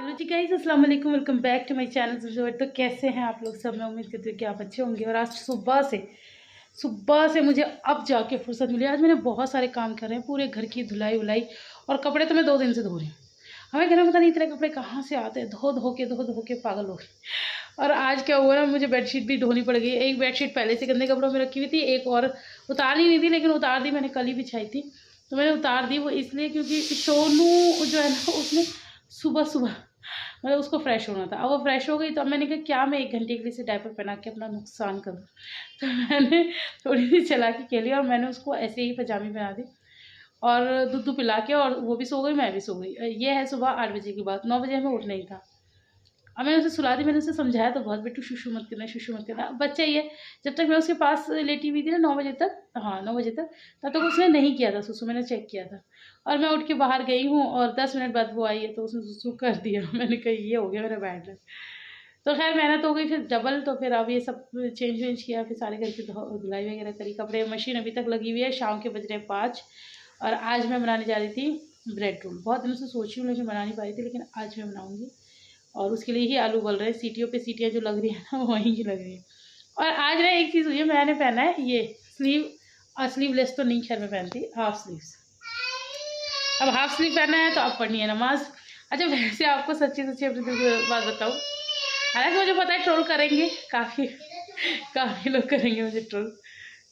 Hello जी guys, अस्सलाम वालेकुम। Welcome back to my channel. तो कैसे हैं आप लोग सब? मैं उम्मीद करती हूँ कि आप अच्छे होंगे। और आज सुबह से मुझे अब जाके फुर्सत मिली। आज मैंने बहुत सारे काम कर रहे हैं, पूरे घर की धुलाई उलाई, और कपड़े तो मैं 2 दिन से धो रही हूँ। हमें घर में पता नहीं इतने कपड़े कहाँ से आते हैं, धो के पागल हो गई। और आज क्या हुआ ना, मुझे बेडशीट भी धोनी पड़ गई। एक बेडशीट पहले से गंदे कपड़ों में रखी हुई थी, एक और उतारनी नहीं थी लेकिन उतार दी। मैंने कल ही बिछाई थी तो मैंने उतार दी। वो इसलिए क्योंकि सोनू जो है ना, उसने सुबह सुबह मतलब उसको फ्रेश होना था। अब वो फ्रेश हो गई तो अब मैंने कहा क्या मैं 1 घंटे के लिए से डायपर पहना के अपना नुकसान करूँ। तो मैंने थोड़ी सी चला के खेली और मैंने उसको ऐसे ही पजामी पहना दी और दूध पिला के, और वो भी सो गई, मैं भी सो गई। ये है सुबह 8 बजे की बात। 9 बजे हमें उठना ही था। अब मैंने उसे सुला दी। मैंने उसे समझाया तो बहुत, बेटू शुशु मत करना, शुशु मत करना। अब बच्चा ये, जब तक मैं उसके पास लेटी हुई थी ना 9 बजे तक, हाँ 9 बजे तक, तब तक उसने नहीं किया था सुसु। मैंने चेक किया था और मैं उठ के बाहर गई हूँ और 10 मिनट बाद वो आई है तो उसने सुसु कर दिया। मैंने कहा ये हो गया मेरा बैड लक। तो खैर मेहनत हो गई फिर डबल। तो फिर अब ये सब चेंज वेंज किया, फिर सारे घर की धुलाई वगैरह करी। कपड़े मशीन अभी तक लगी हुई है। शाम के बज रहे हैं 5 और आज मैं बनाने जा रही थी ब्रेड रोल। बहुत दिनों से सोची हूँ लेकिन बना नहीं पाई थी, लेकिन आज मैं बनाऊँगी। और उसके लिए ही आलू उबल रहे हैं। सीटियों पे सीटियाँ जो लग रही है ना, वहीं की लग रही है। और आज ना एक चीज़ हुई है, मैंने पहना है ये स्लीव, और स्लीवलेस तो नहीं खैर मैं पहनती, हाफ स्लीव्स। अब हाफ स्लीव पहना है तो अब पढ़नी है नमाज। अच्छा वैसे आपको सच्ची सच्ची अपनी दिल की बात बताऊँ, हालांकि मुझे पता है ट्रोल करेंगे काफ़ी, काफ़ी लोग करेंगे मुझे ट्रोल,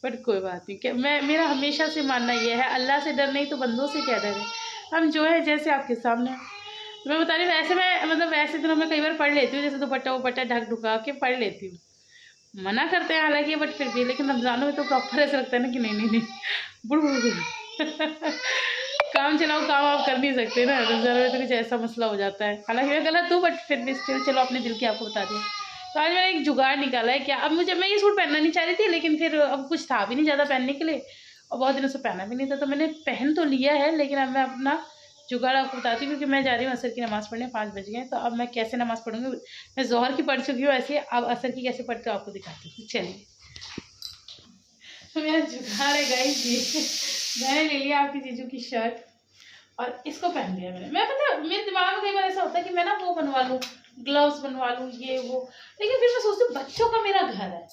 बट कोई बात नहीं। क्या मेरा हमेशा से मानना ये है, अल्लाह से डर नहीं तो बंदों से क्या डर है। हम जो है जैसे आपके सामने हैं। तो मैं बता रही हूँ, वैसे मैं मतलब वैसे दिनों में कई बार पढ़ लेती हूँ, जैसे दुपट्टा वपट्टा ढक ढुका के पढ़ लेती हूँ। मना करते हैं हालांकि, बट फिर भी। लेकिन रमज़ानों में तो प्रॉपर ऐसा लगता है ना कि नहीं नहीं नहीं, बुड़ बुड़ बुड़ काम चलाओ, काम आप कर नहीं सकते ना रमज़ान में, तो कुछ ऐसा मसला हो जाता है। हालांकि मैं गलत हूँ बट फिर भी स्टिल चलो अपने दिल की आपको बता दिया। तो आज मैंने एक जुगाड़ निकाला है। क्या, अब मैं ये सूट पहनना नहीं चाह रही थी लेकिन फिर अब कुछ था भी नहीं ज़्यादा पहनने के लिए और बहुत दिनों से पहना भी नहीं था, तो मैंने पहन तो लिया है। लेकिन अब मैं अपना जुगाड़ आपको बताती हूँ, क्योंकि मैं जा रही हूँ असर की नमाज़ पढ़ने। 5 बज गए तो अब मैं कैसे नमाज़ पढ़ूँगी। मैं ज़ोहर की पढ़ चुकी हूँ ऐसे, अब असर की कैसे पढ़ती हूँ आपको दिखाती हूँ। चलिए, तो मेरा जुगाड़ है गाइस ये। मैंने ले लिया आपकी जीजू की शर्ट और इसको पहन लिया मैंने। मैं पता है मेरे दिमाग में कई बार ऐसा होता है कि मैं ना वो बनवा लूँ, ग्लव्स बनवा लूँ, ये वो, लेकिन फिर मैं सोचती हूँ बच्चों का मेरा घर है,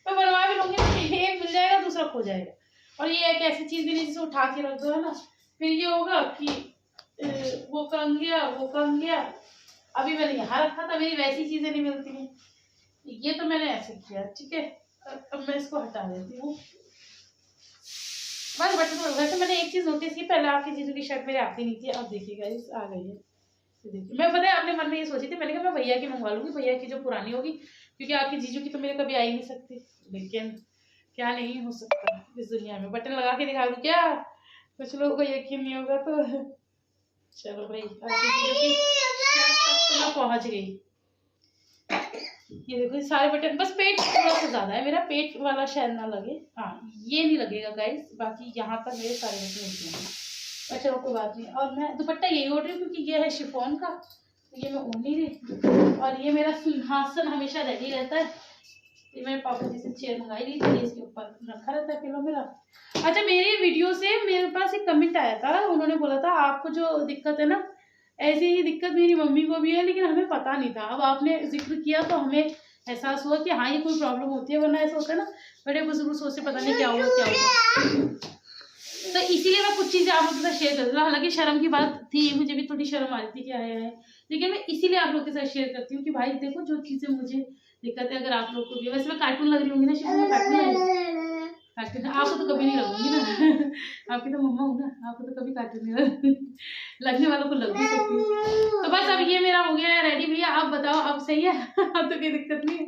मैं बनवा भी लूँगी तो एक मिल जाएगा दूसरा खो जाएगा। और ये एक ऐसी चीज़ भी नहीं जिसे उठा के रख दो, है ना। फिर ये होगा कि वो कम गया, वो कम गया। अभी मैंने यहाँ रखा था, मेरी वैसी चीज़ें नहीं मिलती हैं। ये तो मैंने ऐसे किया, ठीक है। अब मैं इसको हटा देती हूँ बस। बटन वैसे मैंने एक चीज़ नोटिस की, पहले आपकी जीजू की शर्ट मेरे आती नहीं थी, अब देखिएगा इस आ गई है। देखिए, मैं पता है अपने मन में ये सोची थी, मैंने कहा मैं भैया की मंगवा लूंगी, भैया की जो पुरानी होगी, क्योंकि आपकी जीजू की तो मेरे कभी आ ही नहीं सकती। लेकिन क्या नहीं हो सकता इस दुनिया में। बटन लगा के दिखा दूँ क्या? कुछ लोगों को यकीन नहीं होगा तो चलो भाई, आपकी जीजू की शर्ट तक तो मैं पहुंच गई। ये देखो ये सारे बटन, बस पेट थोड़ा सा ज्यादा है मेरा, पेट वाला शायद ना लगे। हाँ ये नहीं लगेगा गाइस, बाकी यहाँ पर मेरे सारे बटन होते हैं। अच्छा कोई बात नहीं। और मैं दुपट्टा यही ओढ़ रही हूँ क्योंकि ये है शिफॉन का, तो ये मैं ओढ़ नहीं रही। और ये मेरा सिंहासन हमेशा रेडी रहता है। ये मेरे पापा जी से चेयर मंगाई ली थी, इसके ऊपर रखा रहता है पिलो मेरा। अच्छा मेरे वीडियो से मेरे पास एक कमेंट आया था, उन्होंने बोला था आपको जो दिक्कत है ना, ऐसी ही दिक्कत मेरी मम्मी को भी है, लेकिन हमें पता नहीं था। अब आपने जिक्र किया तो हमें एहसास हुआ कि हाँ ये कोई प्रॉब्लम होती है, वरना ऐसा होता है ना बड़े बुजुर्ग सोचते पता नहीं क्या हुआ क्या हुआ। तो इसीलिए मैं कुछ चीज़ें आप लोगों के साथ शेयर कर रही हूँ। हालांकि शर्म की बात थी, मुझे भी थोड़ी शर्म आ रही थी कि आया है, लेकिन मैं इसीलिए आप लोगों के साथ शेयर करती हूँ कि भाई देखो जो चीज़ें मुझे दिक्कत है, अगर आप लोग को भी। वैसे मैं कार्टून लग रही होंगी ना, शिव में कार्टून लग रही, कार्टून आपको तो कभी नहीं लगूंगी ना। आपकी तो मम्मा हूँ ना, आपको तो कभी कार्टून नहीं लगने वालों को लग भी सकती है। तो बस अब ये मेरा हो गया है रेडी भैया। आप बताओ अब सही है? अब तो कोई दिक्कत नहीं है।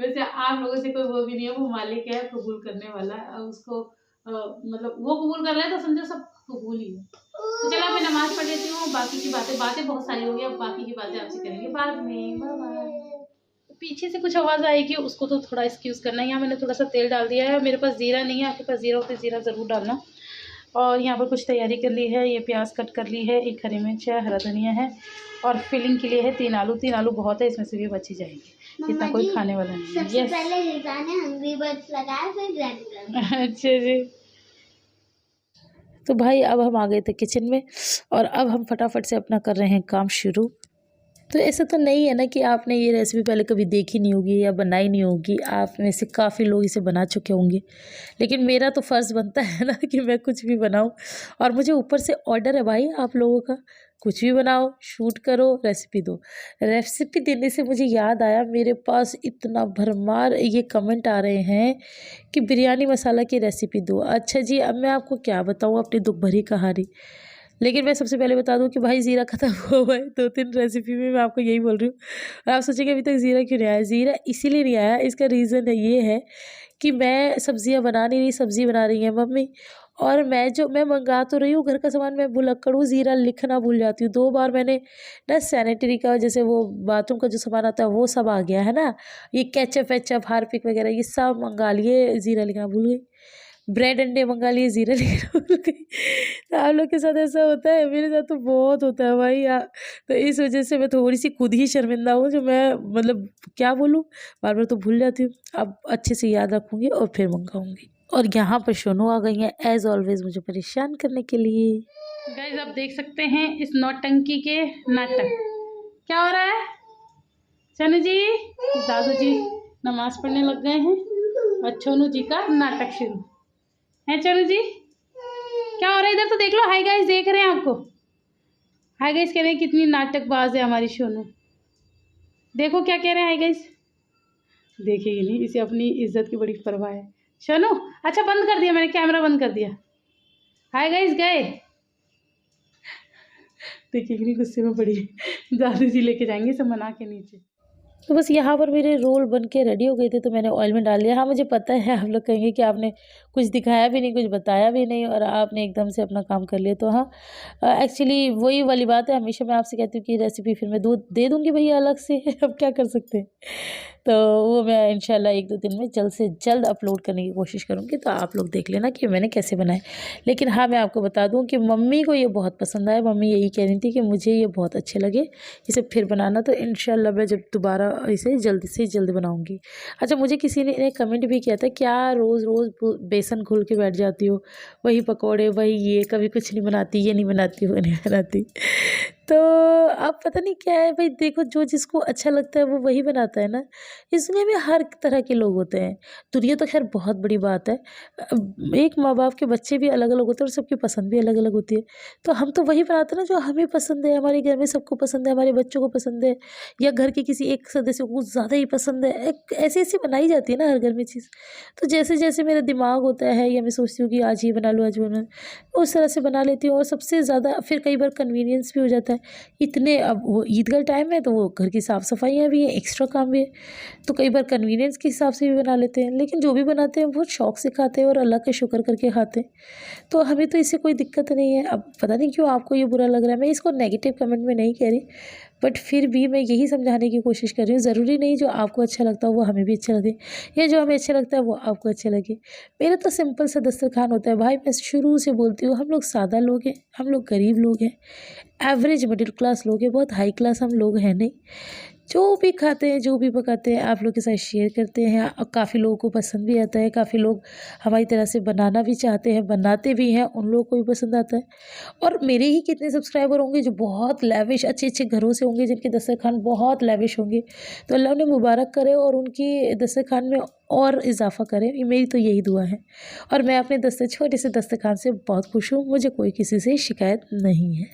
वैसे आप लोगों से कोई वो भी नहीं है, वो मालिक है कबूल करने वाला है। अब उसको मतलब वो कबूल कर रहा है तो समझो सब कबूल ही है। तो चलो मैं नमाज पढ़ लेती हूँ, बाकी की बातें बहुत सारी हो गई, अब बाकी की बातें आपसे करेंगे बाद में। Bye bye. पीछे से कुछ आवाज़ आएगी, उसको तो थोड़ा एक्सक्यूज करना है। यहाँ मैंने थोड़ा सा तेल डाल दिया है। मेरे पास जीरा नहीं है, आपके पास जीरा हो तो जीरा ज़रूर डालना। और यहाँ पर कुछ तैयारी कर ली है, ये प्याज कट कर ली है, एक हरी मिर्च है, हरा धनिया है, और फिलिंग के लिए है 3 आलू। 3 आलू बहुत है, इसमें से भी बची जाएंगे, इतना कोई खाने वाला नहीं है। सबसे पहले हंग्री बर्ड्स लगाया, फिर ग्राइंड। अच्छा जी। तो भाई अब हम आ गए थे किचन में और अब हम फटाफट से अपना कर रहे हैं काम शुरू। तो ऐसा तो नहीं है ना कि आपने ये रेसिपी पहले कभी देखी नहीं होगी या बनाई नहीं होगी, आप में से काफ़ी लोग इसे बना चुके होंगे। लेकिन मेरा तो फ़र्ज़ बनता है ना कि मैं कुछ भी बनाऊं, और मुझे ऊपर से ऑर्डर है भाई आप लोगों का, कुछ भी बनाओ, शूट करो, रेसिपी दो। रेसिपी देने से मुझे याद आया, मेरे पास इतना भरमार ये कमेंट आ रहे हैं कि बिरयानी मसाला की रेसिपी दो। अच्छा जी, अब मैं आपको क्या बताऊँ अपनी दुख भरी कहानी। लेकिन मैं सबसे पहले बता दूं कि भाई ज़ीरा ख़त्म हुआ है, 2-3 रेसिपी में मैं आपको यही बोल रही हूँ। और आप सोचेंगे अभी तक ज़ीरा क्यों नहीं आया? ज़ीरा इसीलिए नहीं आया, इसका रीज़न ये है कि मैं सब्ज़ियाँ बना नहीं रही, सब्ज़ी बना रही हैं मम्मी। और मैं मंगा तो रही हूँ घर का सामान, मैं भुलक्कड़ हूँ, ज़ीरा लिखना भूल जाती हूँ। 2 बार मैंने ना सैनिटरी का, जैसे वो बाथरूम का जो सामान आता है वो सब आ गया है ना, ये केचअप-वेचअप, हार्पिक वगैरह ये सब मंगा लिए, ज़ीरा लिखना भूल गई। ब्रेड अंडे मंगा लिए, ज़ीरा लिखना भूल गई। तो आप लोग के साथ ऐसा होता है? मेरे साथ तो बहुत होता है भाई। तो इस वज़ह से मैं थोड़ी-सी खुद ही शर्मिंदा हूँ, जो मैं मतलब क्या बोलूँ, बार-बार तो भूल जाती हूँ। अब अच्छे से याद रखूँगी और फिर मंगाऊँगी। और यहाँ पर शोनू आ गई हैं एज़ ऑलवेज़ मुझे परेशान करने के लिए। गाइस आप देख सकते हैं इस नौटंकी के नाटक। क्या हो रहा है चनू जी? दादू जी नमाज पढ़ने लग गए हैं और चनू जी का नाटक शुरू है। चनू जी क्या हो रहा है? इधर तो देख लो। हाय गाइस देख रहे हैं आपको। हाय गाइस कह रहे हैं कितनी नाटकबाज है हमारी सोनू। देखो क्या कह रहे हैं हाय गाइस। देखेगी नहीं, इसे अपनी इज्जत की बड़ी परवाह है। सोनू अच्छा बंद कर दिया मैंने, कैमरा बंद कर दिया। हाय गाइस गए। देखेगी नहीं, गुस्से में पड़ी है। दादू जी लेके जाएंगे सब मना के नीचे। तो बस यहाँ पर मेरे रोल बन के रेडी हो गए थे, तो मैंने ऑयल में डाल लिया। हाँ, मुझे पता है आप लोग कहेंगे कि आपने कुछ दिखाया भी नहीं, कुछ बताया भी नहीं और आपने एकदम से अपना काम कर लिया। तो हाँ, एक्चुअली वही वाली बात है, हमेशा मैं आपसे कहती हूँ कि रेसिपी फिर मैं दे दूँगी भैया अलग से। अब क्या कर सकते हैं। तो वो मैं इंशाल्लाह 1-2 दिन में जल्द से जल्द अपलोड करने की कोशिश करूँगी, तो आप लोग देख लेना कि मैंने कैसे बनाए। लेकिन हाँ, मैं आपको बता दूँ कि मम्मी को ये बहुत पसंद आया। मम्मी यही कह रही थी कि मुझे ये बहुत अच्छे लगे, इसे फिर बनाना। तो इंशाल्लाह मैं जब दोबारा इसे जल्दी से जल्द बनाऊँगी। अच्छा, मुझे किसी ने कमेंट भी किया था, क्या रोज़-रोज़ बेसन घुल के बैठ जाती हो, वही पकौड़े, वही ये, कभी कुछ नहीं बनाती, ये नहीं बनाती, वो नहीं बनाती। तो अब पता नहीं क्या है भाई, देखो जो जिसको अच्छा लगता है वो वही बनाता है ना। इस दुनिया में हर तरह के लोग होते हैं। दुनिया तो खैर बहुत बड़ी बात है। एक माँ-बाप के बच्चे भी अलग-अलग होते हैं और सबकी पसंद भी अलग-अलग होती है। तो हम तो वही बनाते हैं ना जो हमें पसंद है, हमारे घर में सबको पसंद है, हमारे बच्चों को पसंद है या घर के किसी एक सदस्य को कुछ ज़्यादा ही पसंद है। एक ऐसी-ऐसी बनाई जाती है ना हर घर में चीज़। तो जैसे-जैसे मेरा दिमाग होता है या मैं सोचती हूँ कि आज ये बना लूँ, आज वो बना लूँ, उस तरह से बना लेती हूँ। और सबसे ज़्यादा फिर कई बार कन्वीनियंस भी हो जाता है। इतने अब वो ईद का टाइम है तो वो घर की साफ़-सफाइयाँ भी हैं, एक्स्ट्रा काम भी है। तो कई बार कन्वीनियंस के हिसाब से भी बना लेते हैं, लेकिन जो भी बनाते हैं बहुत शौक़ से खाते हैं और अल्लाह का शुक्र करके खाते हैं। तो हमें तो इससे कोई दिक्कत नहीं है। अब पता नहीं क्यों आपको ये बुरा लग रहा है, मैं इसको नेगेटिव कमेंट में नहीं कह रही, बट फिर भी मैं यही समझाने की कोशिश कर रही हूँ। ज़रूरी नहीं जो आपको अच्छा लगता हो वो हमें भी अच्छा लगे, या जो हमें अच्छा लगता है वो आपको अच्छा लगे। मेरा तो सिंपल सा दस्तरखान होता है भाई। मैं शुरू से बोलती हूँ, हम लोग सादा लोग हैं, हम लोग गरीब लोग हैं, एवरेज मिडिल क्लास लोग हैं, बहुत हाई क्लास हम लोग हैं नहीं। जो भी खाते हैं, जो भी पकाते हैं, आप लोग के साथ शेयर करते हैं और काफ़ी लोगों को पसंद भी आता है। काफ़ी लोग हमारी तरह से बनाना भी चाहते हैं, बनाते भी हैं, उन लोगों को भी पसंद आता है। और मेरे ही कितने सब्सक्राइबर होंगे जो बहुत लेविश अच्छे-अच्छे घरों से होंगे, जिनके दस्तरखान बहुत लेविश होंगे। तो अल्लाह उन्हें मुबारक करे और उनकी दस्तरखान में और इज़ाफ़ा करे, ये मेरी तो यही दुआ है। और मैं अपने छोटे से दस्तरखान से बहुत खुश हूँ, मुझे कोई किसी से शिकायत नहीं है।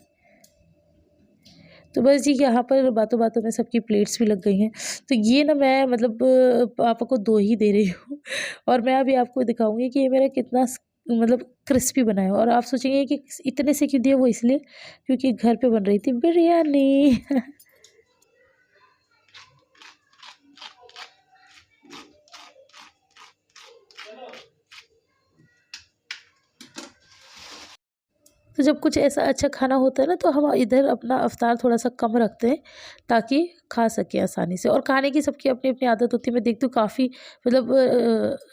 तो बस जी, यहाँ पर बातों-बातों में सबकी प्लेट्स भी लग गई हैं। तो ये ना मैं मतलब पापा को 2 ही दे रही हूँ और मैं अभी आपको दिखाऊँगी कि ये मेरा कितना मतलब क्रिस्पी बना है। और आप सोचेंगे कि इतने से क्यों दिया, वो इसलिए क्योंकि घर पे बन रही थी बिरयानी। तो जब कुछ ऐसा अच्छा खाना होता है ना, तो हम इधर अपना अफ्तार थोड़ा-सा कम रखते हैं ताकि खा सकें आसानी से। और खाने की सबकी अपनी-अपनी आदत होती है। मैं देखती हूँ काफ़ी मतलब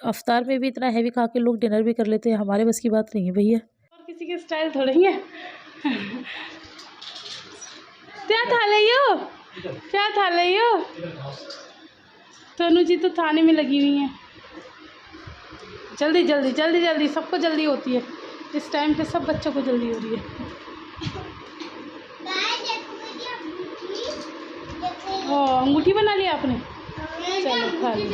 अफ्तार में भी इतना हैवी खा के लोग डिनर भी कर लेते हैं, हमारे बस की बात नहीं है भैया। और किसी के स्टाइल थोड़े ही है। क्या खा रही हो? क्या खा रही हो? तनु जी तो थाने में लगी हुई हैं। जल्दी जल्दी जल्दी जल्दी, सबको जल्दी होती है इस टाइम पे, सब बच्चों को जल्दी हो रही है। अंगूठी बना लिया आपने? चलो खा लो।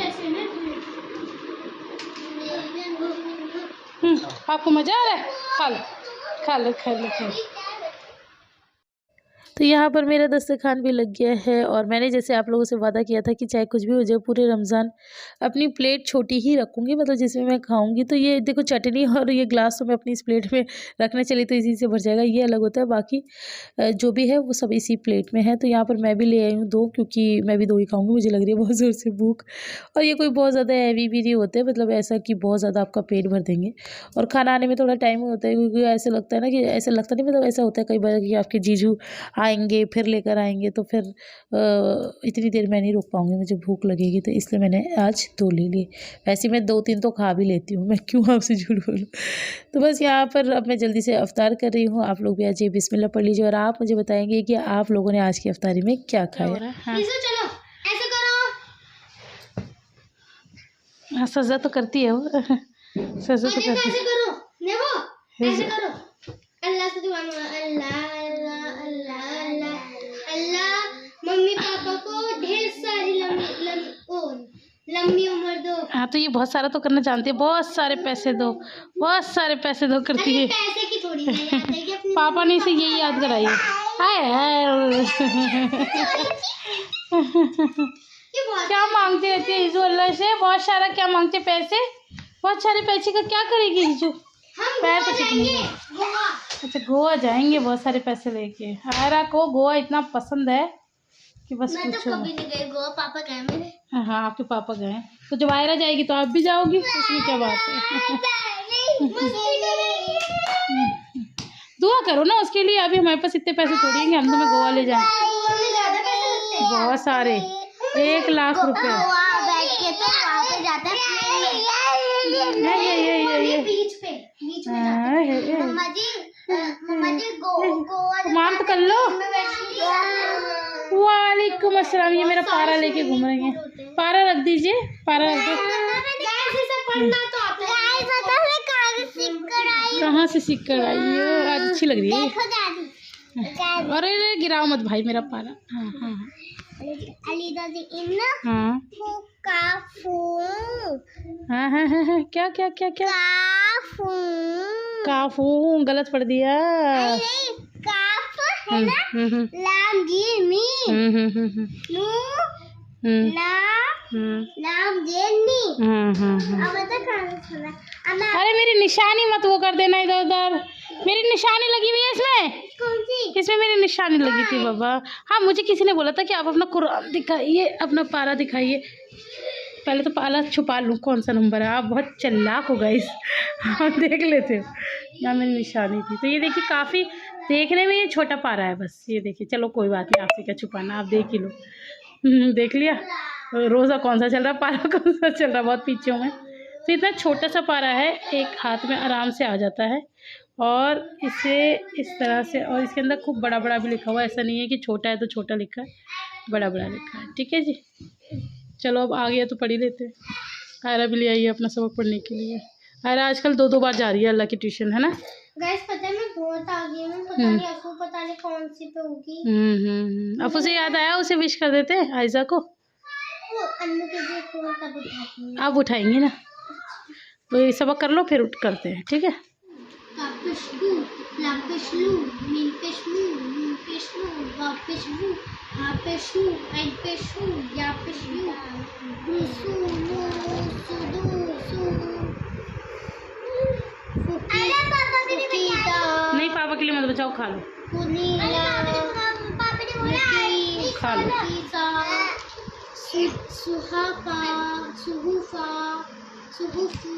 आपको मज़ा आ रहा है? खा लो खा लो खा लो खा लो। तो यहाँ पर मेरा दस्तरखान भी लग गया है और मैंने जैसे आप लोगों से वादा किया था कि चाहे कुछ भी हो जाए पूरे रमज़ान अपनी प्लेट छोटी ही रखूँगी, मतलब जिसमें मैं खाऊंगी। तो ये देखो चटनी और ये ग्लास तो मैं अपनी इस प्लेट में रखने चली तो इसी से भर जाएगा, ये अलग होता है। बाकी जो भी है वो सब इसी प्लेट में है। तो यहाँ पर मैं भी ले आई हूँ 2, क्योंकि मैं भी 2 ही खाऊँगी, मुझे लग रही है बहुत ज़ोर से भूख। और ये कोई बहुत ज़्यादा हैवी भी नहीं होते, मतलब ऐसा कि बहुत ज़्यादा आपका पेट भर देंगे। और खाना आने में थोड़ा टाइम होता है, क्योंकि ऐसे लगता है ना कि ऐसा लगता नहीं, मतलब ऐसा होता है कई बार कि आपके जीजू आएंगे फिर लेकर आएंगे तो फिर इतनी देर मैं नहीं रुक पाऊँगी, मुझे भूख लगेगी। तो इसलिए मैंने आज 2 ले लिए। वैसे मैं 2-3 तो खा भी लेती हूँ, मैं क्यों आपसे झूठ बोलूँ। तो बस यहाँ पर अब मैं जल्दी से अफ्तार कर रही हूँ। आप लोग भी आज ये बिस्मिल्लाह पढ़ लीजिए और आप मुझे बताएंगे कि आप लोगों ने आज की अफ्तारी में क्या खाया। चलो ऐसे करो। हाँ सजा तो करती है वो। सजा तो करती है। ऐसे करो ऐसे करो। अल्लाह से दुआ मांगो। अल्लाह अल्लाह अल्लाह अल्लाह अल्लाह मम्मी पापा को ढेर सारी लंबी उम्र दो। हाँ तो ये बहुत सारा तो करना जानती है, बहुत सारे पैसे दो, बहुत सारे पैसे दो करती है। पैसे की थोड़ी याद है कि पापा ने इसे यही याद कराई है। क्या मांगते रहती है इजू अल्लाह से? बहुत सारा क्या मांगते पैसे? बहुत सारे पैसे का क्या करेगी इजू? पैर तो ठीक। अच्छा गोवा जाएंगे बहुत सारे पैसे लेके। आयरा को गोवा इतना पसंद है कि बस मैं तो कभी नहीं गई गोवा, पापा गए मेरे। हाँ आपके पापा गए, तो जब आयरा जाएगी तो आप भी जाओगी, उसमें क्या बात है। दुआ करो ना उसके लिए, अभी हमारे पास इतने पैसे थोड़ी हैं हम तुम्हें गोवा ले जाएं। बहुत सारे 1 लाख रुपए। मान तो कर लो। वालेकुम अस्सलाम। ये मेरा पारा लेके घूम रही है। पारा रख दीजिए, पारा रख दो। कहाँ से सीख कर आई है? आज अच्छी लग रही है। अरे गिराओ मत भाई मेरा पारा। हाँ हाँ हाँ हाँ हाँ हाँ क्या क्या क्या क्या? काफू गलत पढ़ दिया। अरे मेरी निशानी मत वो कर देना इधर उधर। मेरी निशानी लगी हुई है इसमें। कौन सी? इसमें मेरी निशानी लगी थी बाबा। हाँ मुझे किसी ने बोला था कि आप अपना कुरान दिखाइए, अपना पारा दिखाइए। पहले तो पारा छुपा लूँ कौन सा नंबर है। आप बहुत चालाक हो गाइस। आप देख लेते हो यहाँ मेरी निशानी थी। तो ये देखिए काफ़ी देखने में ये छोटा पारा है बस। ये देखिए चलो कोई बात नहीं, आपसे क्या छुपाना, आप देख ही लो। देख लिया रोज़ा कौन सा चल रहा, पारा कौन सा चल रहा, बहुत पीछे हूँ मैं। तो इतना छोटा सा पारा है, एक हाथ में आराम से आ जाता है। और इसे इस तरह से, और इसके अंदर खूब बड़ा बड़ा भी लिखा हुआ है। ऐसा नहीं है कि छोटा है तो छोटा लिखा है, बड़ा बड़ा लिखा है। ठीक है जी, चलो अब आ गया तो पढ़ ही लेते हैं। आयरा भी ले आई है अपना सबक पढ़ने के लिए। आयरा आजकल 2-2 बार जा रही है अल्लाह की ट्यूशन, है ना गाइस? पता है मैं बहुत आगे हूँ, पता नहीं आपको पता नहीं कौन सी पे होगी। अब उसे याद आया, उसे विश कर देते हैं आयजा को। वो अन्नू के लिए फोन तब उठाती है। आप उठाएंगे ना, तो ये सबक कर लो फिर उठ करते हैं। ठीक है। कापिशलू लापिशलू मिलपिशलू मीलपिशलू वापिशलू हापिशलू एडपिशलू यापिशलू रुसू सुदू सु। अरे पापा के लिए नहीं पापा के लिए मत बचाओ, खा लो। पापा ने बोला खा लो। सुहाफा सुहुफा सुहुफू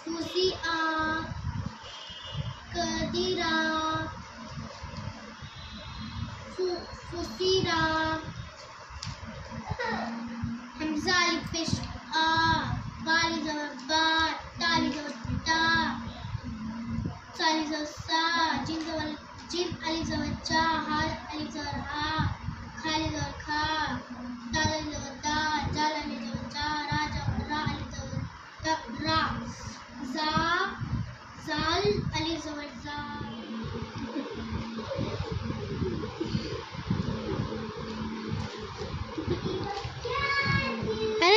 फुसिआ कदीरा फुसिरा हमजा अलिफ आ बाली ज़बा ताली ज़बा साली ज़सा जिम अली ज़बा हाल अली ज़हा खाली ज़खा दाल अली ज़बा जाल अली ज़बा राजा रा अली ज़बा रा जा जाल अली ज़बा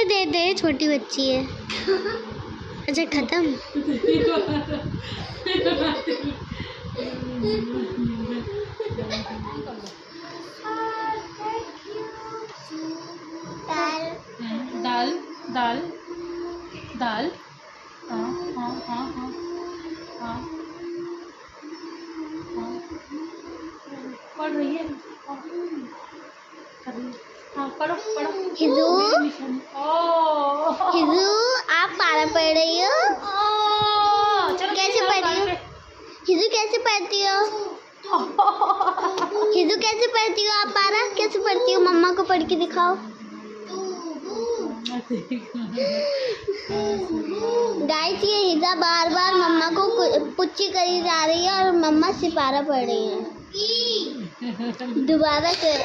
दे छोटी बच्ची है। अच्छा खत्म। दाल दाल दाल। हाँ हाँ हाँ हाँ हाँ हाँ पढ़ रही है। हाँ कर रही है। हाँ पढ़ो पढ़ो। हिजू ओह हिजू आप पारा पढ़ रही हो? चलो कैसे पढ़ रही हो? हिजू कैसे पढ़ती हो? हिजू कैसे पढ़ती हो? आप पारा कैसे पढ़ती हो? मम्मा को पढ़ के दिखाओ। गाइस ये हिजा बार बार मम्मा को पुच्ची करी जा रही है और मम्मा सिपारा पढ़ रही है। दोबारा कर।